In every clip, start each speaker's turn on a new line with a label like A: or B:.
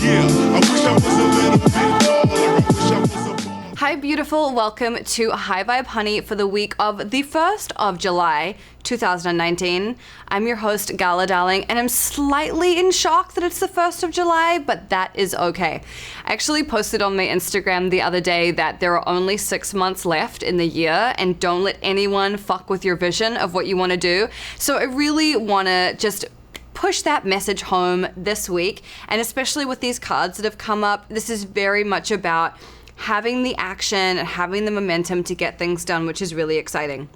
A: Yeah, I wish I was a little bit taller. I wish I was a baller.
B: Hi beautiful, welcome to High Vibe Honey for the week of the 1st of July, 2019. I'm your host, Gala Darling, and I'm slightly in shock that it's the 1st of July, but that is okay. I actually posted on my Instagram the other day that there are only 6 months left in the year, and don't let anyone fuck with your vision of what you want to do. So I really want to just push that message home this week, and especially with these cards that have come up, this is very much about having the action and having the momentum to get things done, which is really exciting.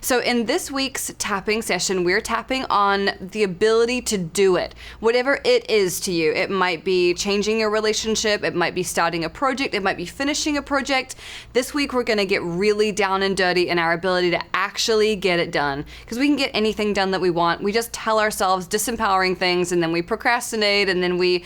B: So in this week's tapping session, we're tapping on the ability to do it, whatever it is to you. It might be changing your relationship, it might be starting a project, it might be finishing a project. This week we're gonna get really down and dirty in our ability to actually get it done, because we can get anything done that we want. We just tell ourselves disempowering things, and then we procrastinate, and then we,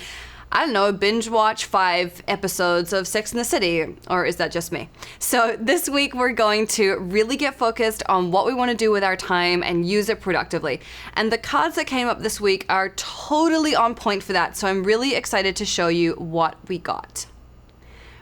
B: I don't know, binge watch 5 episodes of Sex and the City, or is that just me? So this week we're going to really get focused on what we want to do with our time and use it productively. And the cards that came up this week are totally on point for that, so I'm really excited to show you what we got.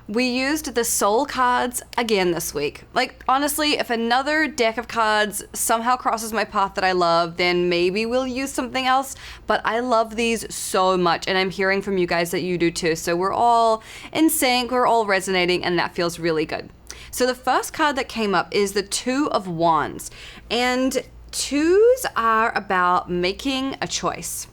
B: We used the soul cards again this week. Like, honestly, if another deck of cards somehow crosses my path that I love, then maybe we'll use something else. But I love these so much, and I'm hearing from you guys that you do too. So we're all in sync, we're all resonating, and that feels really good. So the first card that came up is the Two of Wands. And twos are about making a choice.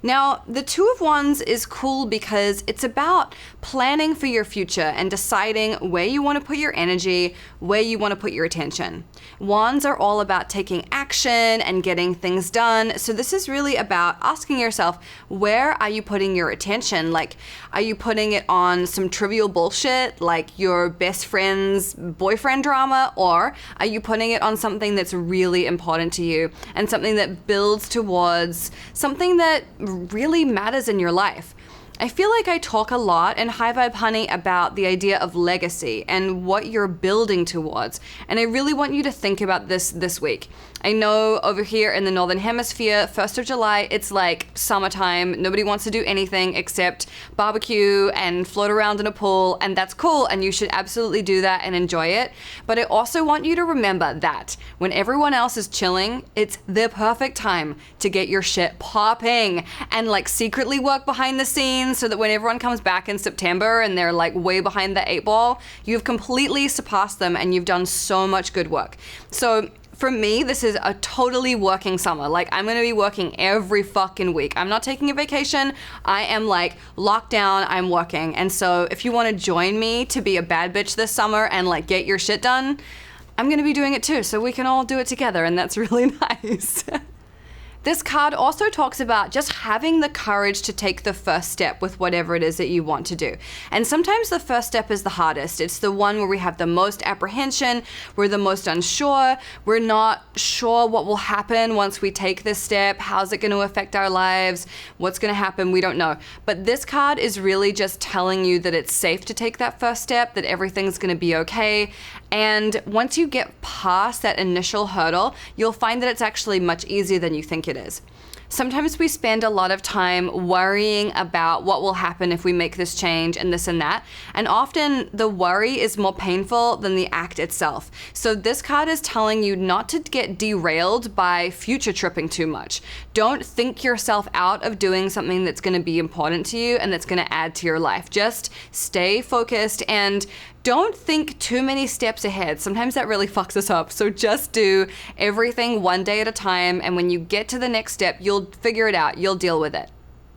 B: Now, the Two of Wands is cool because it's about planning for your future and deciding where you want to put your energy, where you want to put your attention. Wands are all about taking action and getting things done. So this is really about asking yourself, where are you putting your attention? Like, are you putting it on some trivial bullshit like your best friend's boyfriend drama? Or are you putting it on something that's really important to you and something that builds towards something that really matters in your life? I feel like I talk a lot in High Vibe Honey about the idea of legacy and what you're building towards. And I really want you to think about this week. I know over here in the Northern Hemisphere, 1st of July, it's like summertime. Nobody wants to do anything except barbecue and float around in a pool, and that's cool, and you should absolutely do that and enjoy it. But I also want you to remember that when everyone else is chilling, it's the perfect time to get your shit popping and like secretly work behind the scenes so that when everyone comes back in September and they're like way behind the 8 ball, you've completely surpassed them and you've done so much good work. So for me, this is a totally working summer. Like, I'm gonna be working every fucking week. I'm not taking a vacation. I am like locked down, I'm working. And so if you wanna join me to be a bad bitch this summer and like get your shit done, I'm gonna be doing it too, so we can all do it together, and that's really nice. This card also talks about just having the courage to take the first step with whatever it is that you want to do. And sometimes the first step is the hardest. It's the one where we have the most apprehension, we're the most unsure, we're not sure what will happen once we take this step, how's it going to affect our lives, what's going to happen, we don't know. But this card is really just telling you that it's safe to take that first step, that everything's going to be okay. And once you get past that initial hurdle, you'll find that it's actually much easier than you think it is. Sometimes we spend a lot of time worrying about what will happen if we make this change and this and that. And often the worry is more painful than the act itself. So this card is telling you not to get derailed by future tripping too much. Don't think yourself out of doing something that's going to be important to you and that's going to add to your life. Just stay focused and don't think too many steps ahead. Sometimes that really fucks us up. So just do everything one day at a time, and when you get to the next step, you'll figure it out. You'll deal with it.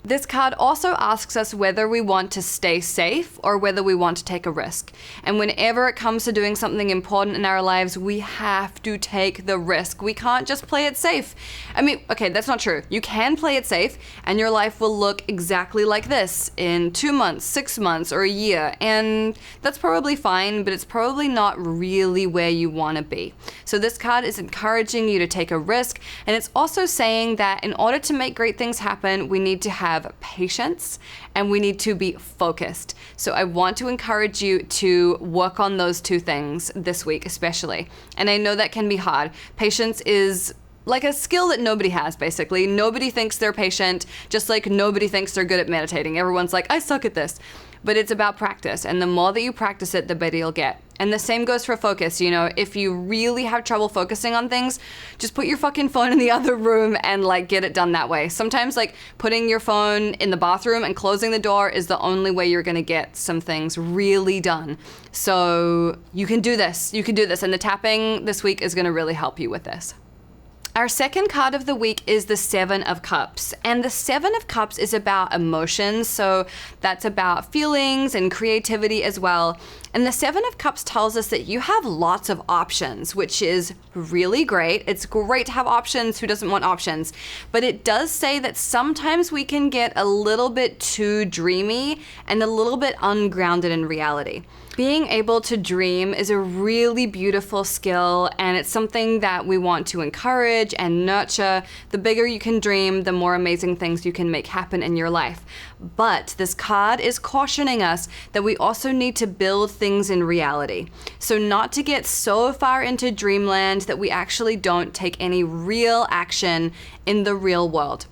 B: This card also asks us whether we want to stay safe or whether we want to take a risk. And whenever it comes to doing something important in our lives, we have to take the risk. We can't just play it safe. I mean, okay, that's not true. You can play it safe and your life will look exactly like this in 2 months, 6 months, or a year. And that's probably fine, but it's probably not really where you want to be. So this card is encouraging you to take a risk, and it's also saying that in order to make great things happen, we need to have patience and we need to be focused. So I want to encourage you to work on those two things this week especially. And I know that can be hard. Patience is like a skill that nobody has, basically. Nobody thinks they're patient, just like nobody thinks they're good at meditating. Everyone's like, I suck at this. But it's about practice, and the more that you practice it, the better you'll get. And the same goes for focus. You know, if you really have trouble focusing on things, just put your fucking phone in the other room and like get it done that way. Sometimes like putting your phone in the bathroom and closing the door is the only way you're gonna get some things really done. So you can do this, and the tapping this week is gonna really help you with this. Our second card of the week is the Seven of Cups. And the Seven of Cups is about emotions. So that's about feelings and creativity as well. And the Seven of Cups tells us that you have lots of options, which is really great. It's great to have options. Who doesn't want options? But it does say that sometimes we can get a little bit too dreamy and a little bit ungrounded in reality. Being able to dream is a really beautiful skill, and it's something that we want to encourage and nurture. The bigger you can dream, the more amazing things you can make happen in your life. But this card is cautioning us that we also need to build things in reality. So not to get so far into dreamland that we actually don't take any real action in the real world.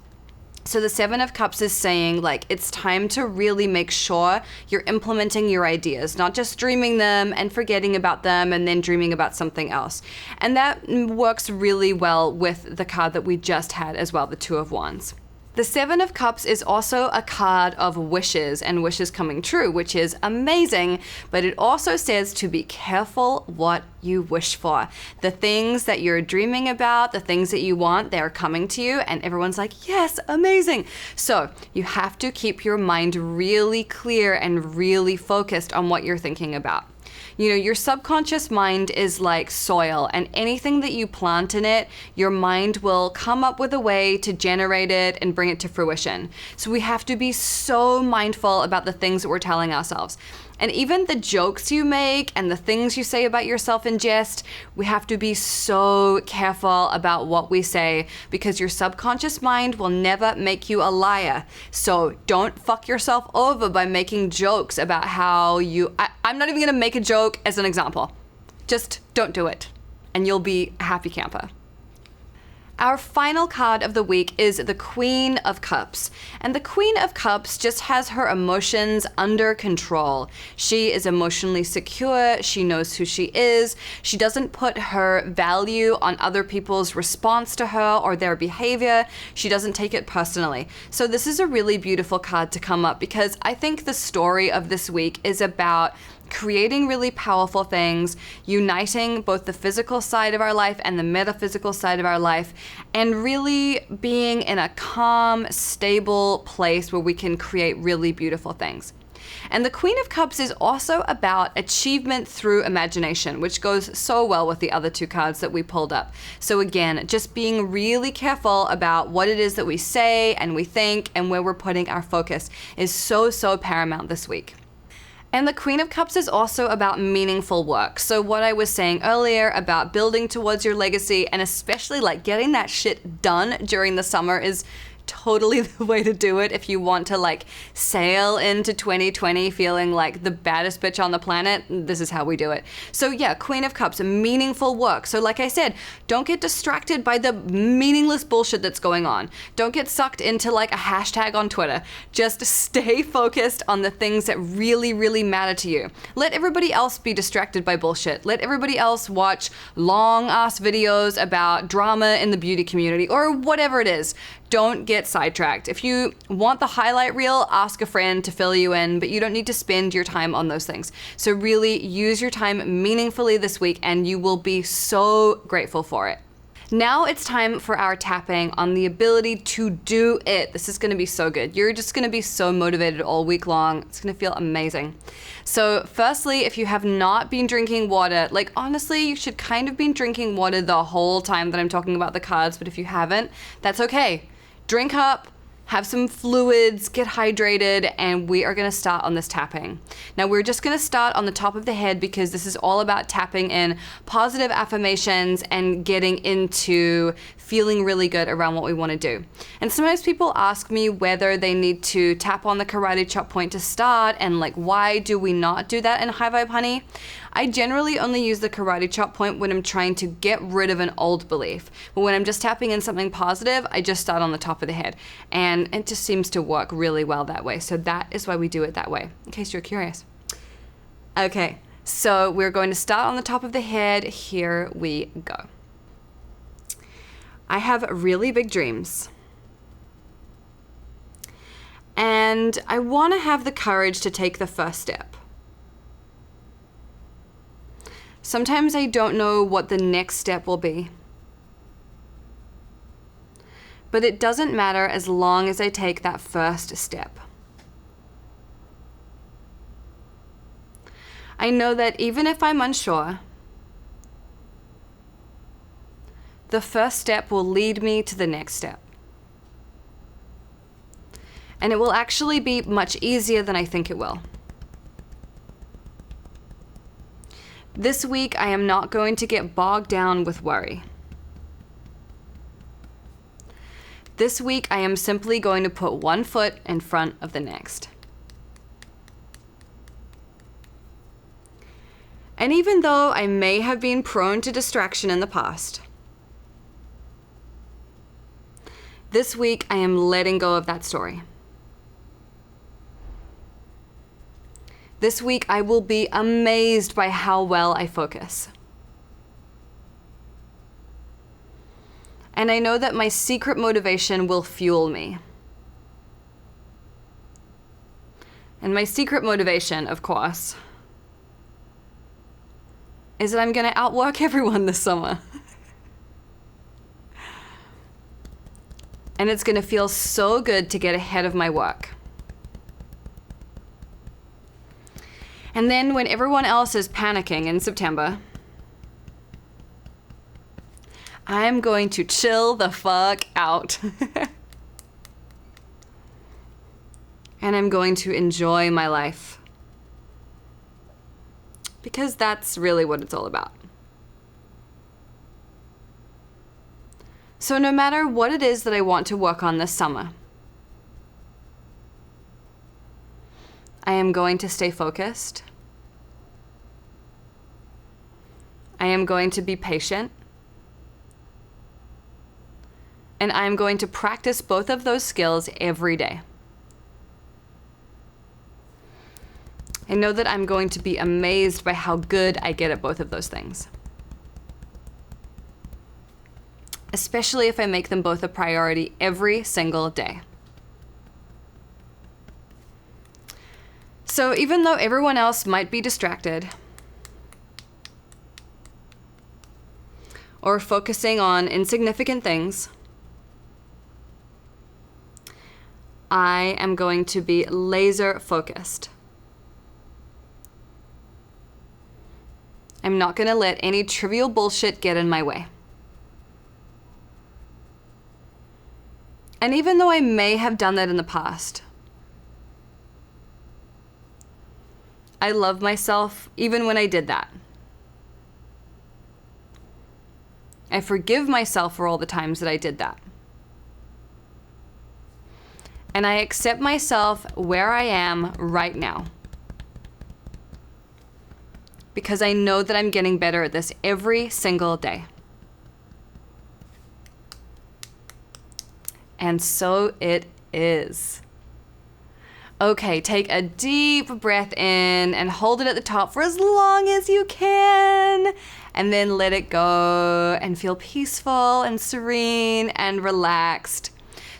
B: So the Seven of Cups is saying, like, it's time to really make sure you're implementing your ideas, not just dreaming them and forgetting about them and then dreaming about something else. And that works really well with the card that we just had as well, the Two of Wands. The Seven of Cups is also a card of wishes and wishes coming true, which is amazing, but it also says to be careful what you wish for. The things that you're dreaming about, the things that you want, they're coming to you, and everyone's like, yes, amazing. So you have to keep your mind really clear and really focused on what you're thinking about. You know, your subconscious mind is like soil, and anything that you plant in it, your mind will come up with a way to generate it and bring it to fruition. So we have to be so mindful about the things that we're telling ourselves. And even the jokes you make and the things you say about yourself in jest, we have to be so careful about what we say, because your subconscious mind will never make you a liar. So don't fuck yourself over by making jokes about how I'm not even gonna make a joke as an example. Just don't do it, and you'll be a happy camper. Our final card of the week is the Queen of Cups. And the Queen of Cups just has her emotions under control. She is emotionally secure. She knows who she is. She doesn't put her value on other people's response to her or their behavior. She doesn't take it personally. So this is a really beautiful card to come up, because I think the story of this week is about creating really powerful things, uniting both the physical side of our life and the metaphysical side of our life, and really being in a calm, stable place where we can create really beautiful things. And the Queen of Cups is also about achievement through imagination, which goes so well with the other two cards that we pulled up. So again, just being really careful about what it is that we say and we think and where we're putting our focus is so paramount this week. And the Queen of Cups is also about meaningful work. So what I was saying earlier about building towards your legacy, and especially like getting that shit done during the summer, is totally the way to do it if you want to like sail into 2020 feeling like the baddest bitch on the planet. This is how we do it. So yeah, Queen of Cups, meaningful work. So like I said, don't get distracted by the meaningless bullshit that's going on. Don't get sucked into like a hashtag on Twitter. Just stay focused on the things that really matter to you. Let everybody else be distracted by bullshit. Let everybody else watch long ass videos about drama in the beauty community or whatever it is. Don't get sidetracked. If you want the highlight reel, ask a friend to fill you in, but you don't need to spend your time on those things. So really use your time meaningfully this week, and you will be so grateful for it. Now it's time for our tapping on the ability to do it. This is gonna be so good. You're just gonna be so motivated all week long. It's gonna feel amazing. So firstly, if you have not been drinking water, like honestly, you should kind of been drinking water the whole time that I'm talking about the cards, but if you haven't, that's okay. Drink up, have some fluids, get hydrated, and we are gonna start on this tapping. Now we're just gonna start on the top of the head because this is all about tapping in positive affirmations and getting into feeling really good around what we wanna do. And sometimes people ask me whether they need to tap on the karate chop point to start and like, why do we not do that in High Vibe Honey? I generally only use the karate chop point when I'm trying to get rid of an old belief. But when I'm just tapping in something positive, I just start on the top of the head. And it just seems to work really well that way. So that is why we do it that way, in case you're curious. Okay, so we're going to start on the top of the head. Here we go. I have really big dreams. And I want to have the courage to take the first step. Sometimes I don't know what the next step will be. But it doesn't matter as long as I take that first step. I know that even if I'm unsure, the first step will lead me to the next step. And it will actually be much easier than I think it will. This week, I am not going to get bogged down with worry. This week, I am simply going to put one foot in front of the next. And even though I may have been prone to distraction in the past, this week, I am letting go of that story. This week, I will be amazed by how well I focus. And I know that my secret motivation will fuel me. And my secret motivation, of course, is that I'm going to outwork everyone this summer. And it's going to feel so good to get ahead of my work. And then when everyone else is panicking in September, I'm going to chill the fuck out. And I'm going to enjoy my life. Because that's really what it's all about. So no matter what it is that I want to work on this summer, I am going to stay focused. I am going to be patient. And I am going to practice both of those skills every day. I know that I'm going to be amazed by how good I get at both of those things. Especially if I make them both a priority every single day. So even though everyone else might be distracted or focusing on insignificant things, I am going to be laser focused. I'm not going to let any trivial bullshit get in my way. And even though I may have done that in the past, I love myself even when I did that. I forgive myself for all the times that I did that. And I accept myself where I am right now. Because I know that I'm getting better at this every single day. And so it is. Okay, take a deep breath in and hold it at the top for as long as you can. And then let it go and feel peaceful and serene and relaxed.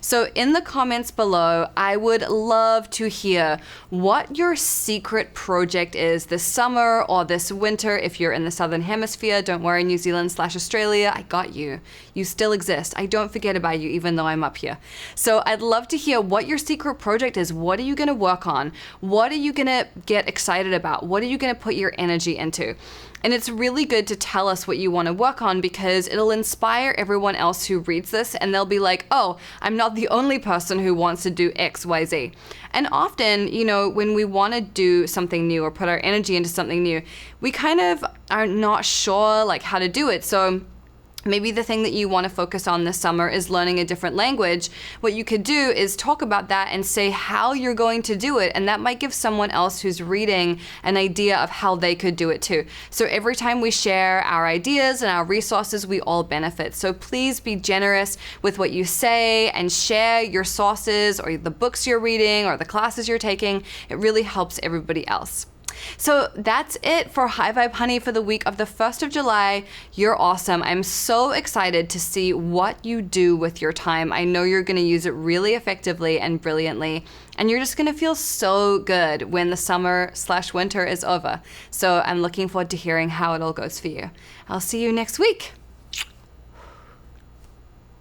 B: So in the comments below, I would love to hear what your secret project is this summer or this winter. If you're in the Southern Hemisphere, don't worry, New Zealand/Australia, I got you. You still exist. I don't forget about you, even though I'm up here. So I'd love to hear what your secret project is. What are you gonna work on? What are you gonna get excited about? What are you gonna put your energy into? And it's really good to tell us what you want to work on because it'll inspire everyone else who reads this and they'll be like, oh, I'm not not the only person who wants to do XYZ. And often, when we want to do something new or put our energy into something new, we kind of are not sure like how to do it. So maybe the thing that you want to focus on this summer is learning a different language. What you could do is talk about that and say how you're going to do it, and that might give someone else who's reading an idea of how they could do it too. So every time we share our ideas and our resources, we all benefit. So please be generous with what you say and share your sources or the books you're reading or the classes you're taking. It really helps everybody else. So that's it for High Vibe Honey for the week of the 1st of July. You're awesome. I'm so excited to see what you do with your time. I know you're going to use it really effectively and brilliantly, and you're just going to feel so good when the summer/winter is over. So I'm looking forward to hearing how it all goes for you. I'll see you next week.